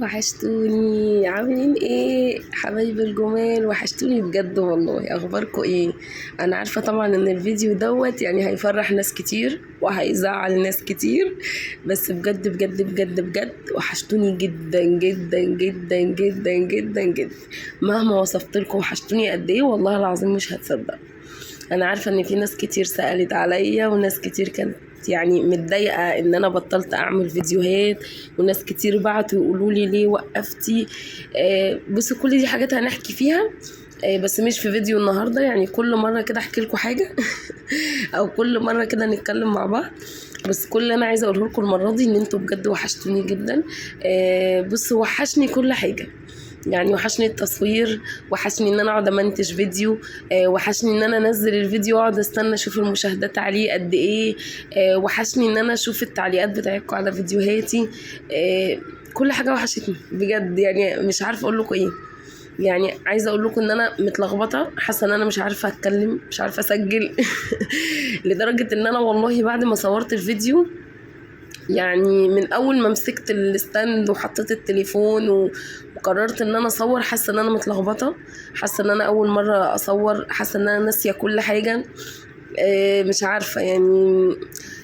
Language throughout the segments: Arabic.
وحشتوني، عاملين ايه حبايب الجمال؟ وحشتوني بجد والله. اخباركم ايه؟ انا عارفه طبعا ان الفيديو دوت يعني هيفرح ناس كتير وهيزعل ناس كتير، بس بجد بجد بجد بجد وحشتوني جدا جدا جدا جدا جدا جدا. مهما وصفت لكم وحشتوني قد ايه والله العظيم مش هتصدق. انا عارفه ان في ناس كتير سألت عليا وناس كتير كانت يعني متضايقه ان انا بطلت اعمل فيديوهات، وناس كتير بعتوا يقولوا لي ليه وقفتي. بصوا كل دي حاجات هنحكي فيها، بس مش في فيديو النهارده. يعني كل مره كده احكي لكم حاجه او كل مره كده نتكلم مع بعض. بس كل اللي انا عايزه اقوله لكم المره دي ان انتوا بجد وحشتوني جدا. بصوا وحشني كل حاجه، يعني وحشني التصوير، وحشني ان انا اقعد امنتج فيديو، وحشني ان انا انزل الفيديو واقعد استنى اشوف المشاهدات عليه قد ايه، وحشني ان انا اشوف التعليقات بتاعتكم على فيديوهاتي. كل حاجه وحشتني بجد، يعني مش عارفه اقول لكم ايه. يعني عايزه اقول لكم ان انا متلخبطه، حاسه ان انا مش عارفه اتكلم، مش عارفه اسجل لدرجه ان انا والله بعد ما صورت الفيديو، يعني من اول ما مسكت الستاند وحطيت التليفون وقررت ان انا اصور، حاسه ان انا متلخبطه، حاسه ان انا اول مره اصور، حاسه ان انا ناسيه كل حاجه. مش عارفه يعني.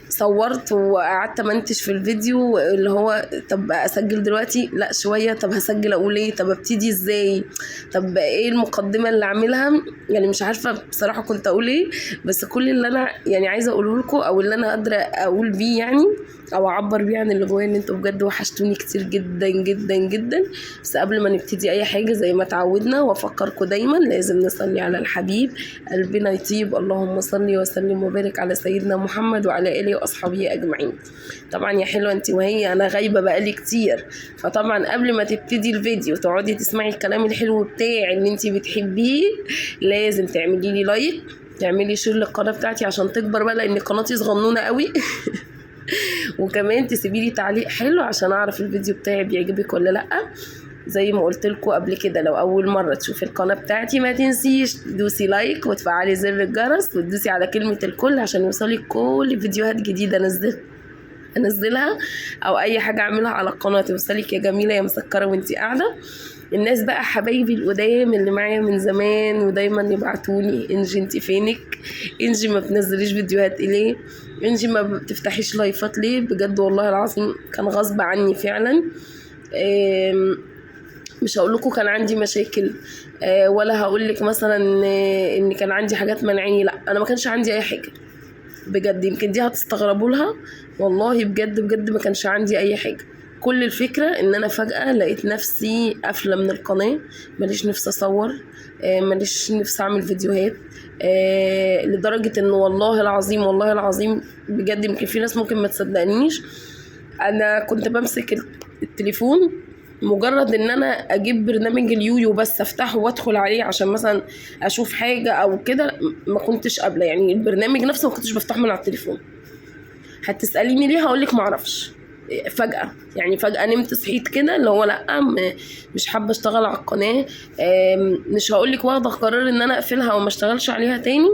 صورت وقعدت منتج في الفيديو اللي هو طب اسجل دلوقتي، لا شويه، طب هسجل اقول ايه، طب ابتدي ازاي، طب ايه المقدمه اللي اعملها. يعني مش عارفه بصراحه كنت اقول ايه. بس كل اللي انا يعني عايزه اقوله لكم او اللي انا قادره اقول بيه يعني او اعبر بيه عن اللي جوايا ان انتوا بجد وحشتوني كتير جدا جدا جدا. بس قبل ما نبتدي اي حاجه زي ما تعودنا وافكركم دايما لازم نصلي على الحبيب، قلبنا يطيب. اللهم صل وسلم وبارك على سيدنا محمد وعلى اله واصحابه اجمعين. طبعا يا حلوه انت وهي، انا غايبه بقالي كتير، فطبعا قبل ما تبتدي الفيديو تقعدي تسمعي الكلام الحلو بتاعي اللي انت بتحبيه، لازم تعملي لي لايك، تعملي شير للقناه بتاعتي عشان تكبر بقى، لان قناتي صغنونه قوي وكمان تسيبي لي تعليق حلو عشان اعرف الفيديو بتاعي بيعجبك ولا لا. زي ما قلت لكم قبل كده، لو اول مره تشوفي القناه بتاعتي ما تنسيش تدوسي لايك وتفعلي زر الجرس وتدوسي على كلمه الكل عشان يوصلك كل فيديوهات جديده انزلها او اي حاجه اعملها على القناه توصلك يا جميله يا مسكره وانتي قاعده. الناس بقى حبايبي القدام اللي معايا من زمان ودايما يبعتوني انجي انت فينك، انجي ما بتنزليش فيديوهات ليه، انجي ما بتفتحيش لايفات ليه. بجد والله العظيم كان غصب عني فعلا. مش هقول لكم كان عندي مشاكل، ولا هقول لك مثلا ان كان عندي حاجات منعيني، لا انا ما كانش عندي اي حاجه بجد. يمكن دي هتستغربوا لها، والله بجد بجد ما كانش عندي اي حاجه. كل الفكره ان انا فجاه لقيت نفسي قافله من القناه، ماليش نفس اصور، ماليش نفس اعمل فيديوهات. لدرجه ان والله العظيم والله العظيم بجد يمكن في ناس ممكن ما تصدقنيش، انا كنت بمسك التليفون مجرد ان انا اجيب برنامج اليويو بس افتحه وادخل عليه عشان مثلا اشوف حاجه او كده، ما كنتش قابله يعني البرنامج نفسه ما كنتش بفتحه من على التليفون. هتساليني ليه، هقول لك ما اعرفش. فجاه يعني فجاه نمت صحيت كده اللي هو لا مش حابه اشتغل على القناه. مش هقول لك واخده قرار ان انا اقفلها وما اشتغلش عليها تاني،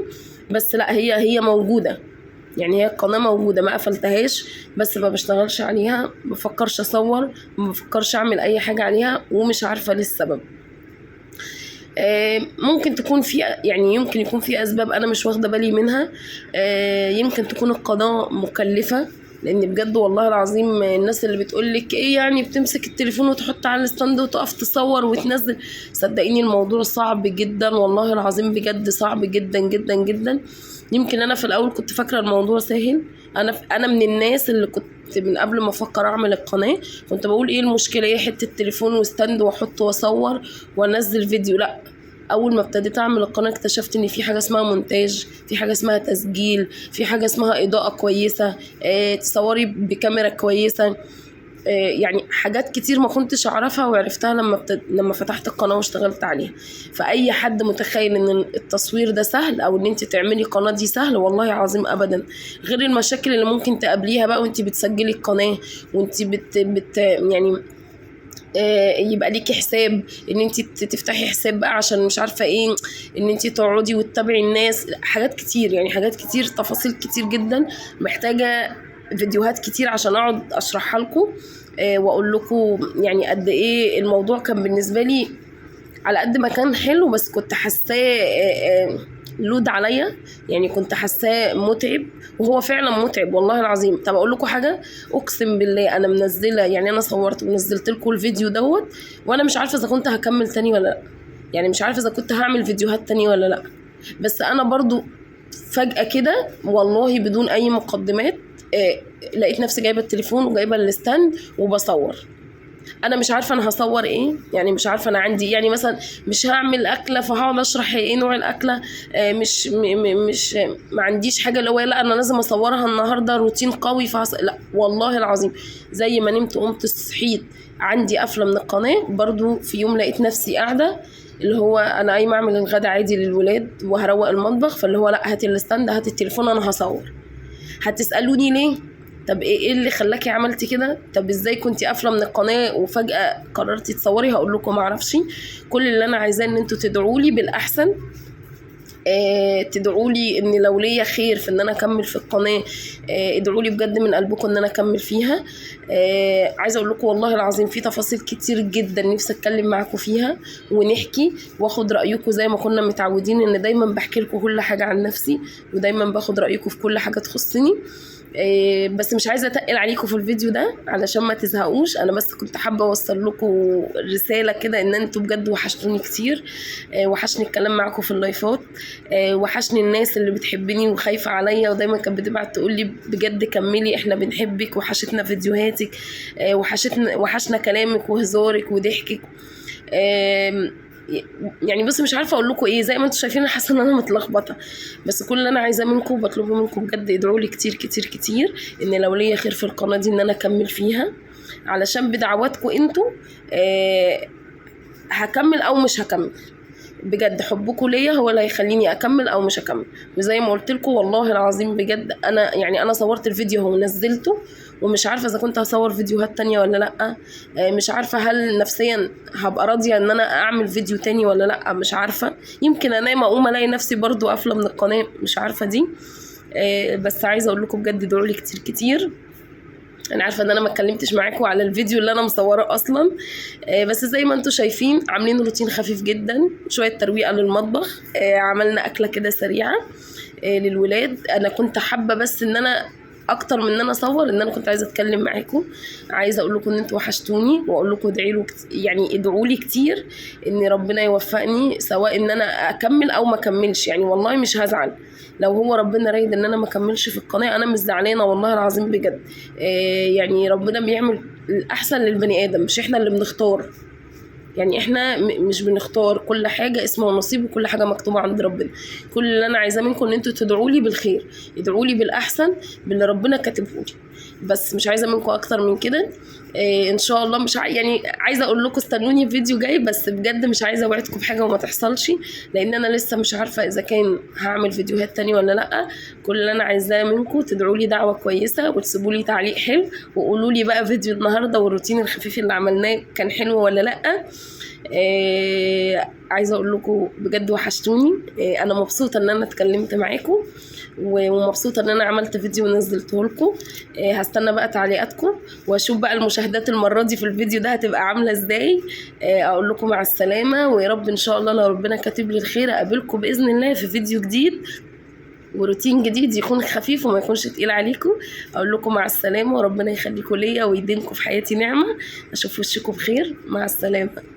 بس لا هي موجوده. يعني هي القناة موجودة ما قفلتهاش، بس ما بشتغلش عليها، ما بفكرش اصور، ما بفكرش اعمل اي حاجة عليها، ومش عارفة ليه السبب. ممكن تكون في يعني يمكن يكون في اسباب انا مش واخدة بالي منها. يمكن تكون القناة مكلفة، لان بجد والله العظيم الناس اللي بتقولك ايه يعني بتمسك التليفون وتحط على الستاند وتقف تصور وتنزل، صدقيني الموضوع صعب جدا والله العظيم بجد صعب جدا جدا جدا. يمكن انا في الاول كنت فاكره الموضوع سهل، انا من الناس اللي كنت من قبل ما افكر اعمل القناه كنت بقول ايه المشكله، ايه حته تليفون وستاند واحط واصور وانزل فيديو. لا، اول ما ابتديت اعمل القناه اكتشفت ان في حاجه اسمها مونتاج، في حاجه اسمها تسجيل، في حاجه اسمها اضاءه كويسه، تصوري بكاميرا كويسه. يعني حاجات كتير ما كنتش اعرفها وعرفتها لما فتحت القناه واشتغلت عليها. فاي حد متخيل ان التصوير ده سهل او ان انت تعملي قناه دي سهل، والله عظيم ابدا. غير المشاكل اللي ممكن تقابليها بقى وانت بتسجلي القناه وانت يعني يبقى ليكي حساب، ان انت تفتحي حساب بقى عشان مش عارفه ايه، ان انت تقعدي وتتابعي الناس، حاجات كتير يعني حاجات كتير تفاصيل كتير جدا محتاجه فيديوهات كتير عشان اقعد اشرحها لكم. واقول لكم يعني قد ايه الموضوع كان بالنسبه لي على قد ما كان حلو، بس كنت حاساه لود عليا، يعني كنت حاساه متعب، وهو فعلا متعب والله العظيم. طب اقول لكم حاجه، اقسم بالله انا منزله، يعني انا صورت ونزلت لكم الفيديو دوت، وانا مش عارفه اذا كنت هكمل تاني ولا لا، يعني مش عارفه اذا كنت هعمل فيديوهات تانية ولا لا. بس انا برضو فجاه كده والله بدون اي مقدمات لقيت نفسي جايبه التليفون وجايبه الستاند وبصور. انا مش عارفه انا هصور ايه، يعني مش عارفه انا عندي، يعني مثلا مش هعمل اكله فهقعد اشرح ايه نوع الاكله، مش ما عنديش حاجه اللي هو لا انا لازم اصورها النهارده روتين قوي لا والله العظيم. زي ما نمت قمت صحيت عندي قفله من القناه، برضو في يوم لقيت نفسي قاعده اللي هو انا قايمه اعمل الغدا عادي للولاد وهروق المطبخ، فاللي هو لا هاتي الستاند هاتي التليفون انا هصور. هتسالوني ليه؟ طب ايه اللي خلاكي عملتي كده؟ طب ازاي كنتي قافله من القناه وفجاه قررتي تصوري؟ هقول لكم ما اعرفش. كل اللي انا عايزاه ان انتوا تدعوا لي بالاحسن، تدعوا لي ان لو ليا خير في ان انا اكمل في القناه، ادعوا لي بجد من قلبكم ان انا اكمل فيها. عايزه اقول لكم والله العظيم في تفاصيل كتير جدا نفسي اتكلم معاكم فيها ونحكي واخد رايكم زي ما كنا متعودين، ان دايما بحكي لكم كل حاجه عن نفسي ودايما باخد رايكم في كل حاجه تخصني. بس مش عايزه اتقل عليكم في الفيديو ده علشان ما تزهقوش. انا بس كنت حابه اوصل لكم رساله كده ان انتوا بجد وحشتوني كتير، وحشني الكلام معاكم في اللايفات، وحشني الناس اللي بتحبني وخايفه عليا ودايما كانت بتبعت تقول لي بجد كملي احنا بنحبك، وحشتنا فيديوهاتك، وحشنا كلامك وهزارك وضحكك. يعني بس مش عارفه اقول لكم ايه، زي ما انتم شايفين انا حاسه ان انا متلخبطه. بس كل اللي انا عايزاه منكم بطلبه منكم بجد ادعوا لي كتير كتير كتير ان لو ليا خير في القناه دي ان انا اكمل فيها، علشان بدعواتكم انتوا هكمل او مش هكمل. بجد حبكم ليا هو اللي هيخليني اكمل او مش اكمل. وزي ما قلت لكم والله العظيم بجد انا يعني انا صورت الفيديو اهو ونزلته، ومش عارفه اذا كنت هصور فيديوهات تانية ولا لا. مش عارفه هل نفسيا هبقى راضيه ان انا اعمل فيديو تاني ولا لا، مش عارفه. يمكن انام اقوم الاقي نفسي برضو قافله من القناه، مش عارفه دي. بس عايزه اقول لكم بجد ادعوا لي كتير كتير. انا عارفه ان انا ما اتكلمتش معاكم على الفيديو اللي انا مصوره اصلا، بس زي ما انتم شايفين عاملين روتين خفيف جدا، شويه ترويقه للمطبخ، عملنا اكله كده سريعه للولاد. انا كنت حابه بس ان انا اكتر من ان انا اصور ان انا كنت عايزه اتكلم معاكم، عايزه اقول لكم ان انتوا وحشتوني، واقول لكم يعني ادعوا لي كتير ان ربنا يوفقني سواء ان انا اكمل او ما اكملش. يعني والله مش هزعل لو هو ربنا رايد ان انا ما اكملش في القناه، انا مش زعلانه والله العظيم بجد. يعني ربنا بيعمل الاحسن للبني ادم، مش احنا اللي بنختار. يعني احنا مش بنختار، كل حاجه اسمه ونصيب وكل حاجه مكتوبه عند ربنا. كل اللي انا عايزاه منكم ان انتوا تدعوا لي بالخير، ادعوا لي بالاحسن باللي ربنا كاتبه لي، بس مش عايزه منكم اكتر من كده. ان شاء الله مش يعني عايزه اقول لكم استنوني في فيديو جاي، بس بجد مش عايزه اوعدكم بحاجه وما تحصلش، لان انا لسه مش عارفه اذا كان هعمل فيديوهات تانية ولا لا. كل اللي انا عايزاه منكم تدعوا لي دعوه كويسه وتسيبوا لي تعليق حلو، وقولوا لي بقى فيديو النهارده والروتين الخفيف اللي عملناه كان حلو ولا لا. عايزه اقول لكم بجد وحشتوني. انا مبسوطه ان انا اتكلمت معاكم، ومبسوطه ان انا عملت فيديو ونزلته لكم. هستنى بقى تعليقاتكم واشوف بقى المشاهدات المره دي في الفيديو ده هتبقى عامله ازاي. اقول لكم مع السلامه، ويا رب ان شاء الله لو ربنا كاتب لي الخير اقابلكم باذن الله في فيديو جديد وروتين جديد يكون خفيف وما يكونش تقيل عليكم. اقول لكم مع السلامه وربنا يخليكم ليا ويديمكم في حياتي نعمه. اشوف وشكم بخير، مع السلامه.